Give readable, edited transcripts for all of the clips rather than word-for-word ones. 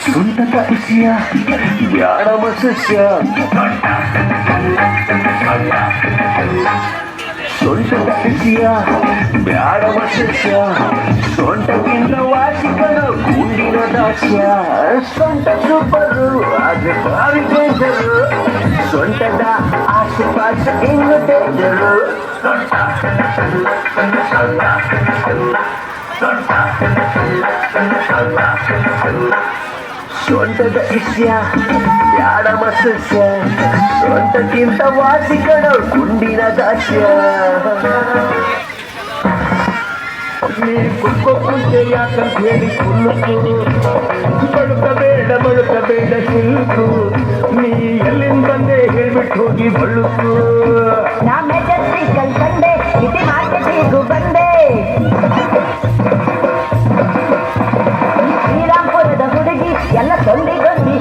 ಸುಂಟದ ಇಸಿಯ ಬ್ಯಾಡ ಮಸಸ್ಯ ಸೊಂಟದ ಇಸಿಯ ಬ್ಯಾಡ ಮಸಸ್ಯ ಸೊಂಟಕ್ಕಿಂತ ವಾಸಿಗಳು ಗುಂಡಿನ ದಾಸ್ಯ ಸೊಂಟ ಸೂಪರು ಆದ್ರೆ ಬಾವಿ ಡೇಂಜರು ಸೊಂಟದ ಆಸುಪಾಸ ಇನ್ನು ಡೇಂಜರು ಸೊಂಟದ ಇಸ್ಯ ಬ್ಯಾಡ ಮಸಸ್ಯ ಸೊಂಟಕ್ಕಿಂತ ವಾಸಿಗಳು ಗುಂಡಿನ ದಾಸ್ಯ ನೀ ಕುಂತೆ ಯಾಕಂತ ಹೇಳಿ ಕುಲ್ಲುಕು ಬಳುಕಬೇಡ ಸಿಲ್ಕು ನೀ ಎಲ್ಲಿಂದ ಬಂದೆ ಹೇಳ್ಬಿಟ್ಟು ಹೋಗಿ ಬಳುಕು ನಾ ಮೆಜೆಸ್ಟಿಕಲ್ ಕಂಡೆ ಸಿಟಿ ಮಾರ್ಕೆಟಿಗೂ ಬಂದೆ ಶ್ರೀರಾಮ್ಪುರದ ಹುಡುಗಿ ಎಲ್ಲ ತೊಂದಿ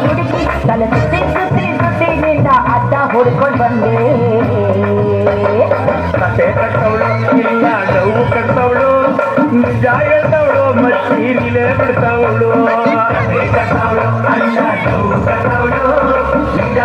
ಹುಡುಗಿ ತಲೆ ಸುತ್ತಿ ನಿಂದ ಅಡ್ಡ ಹುಡ್ಕೊಂಡು ಬಂದೆ ಕತೆ ಕಟ್ಟವಳು ಇಲ್ಲ ನೋವು ಕಟ್ಟವಳು ನಿಜ ಹೇಳ್ತವಳು ಮತ್ತೀರಿಲೇ ಬಿಡ್ತವಳು ಕಟ್ಟವಳು ಅಲ್ಲ ನೋವು ಕಟ್ಟವಳು ನಿಜ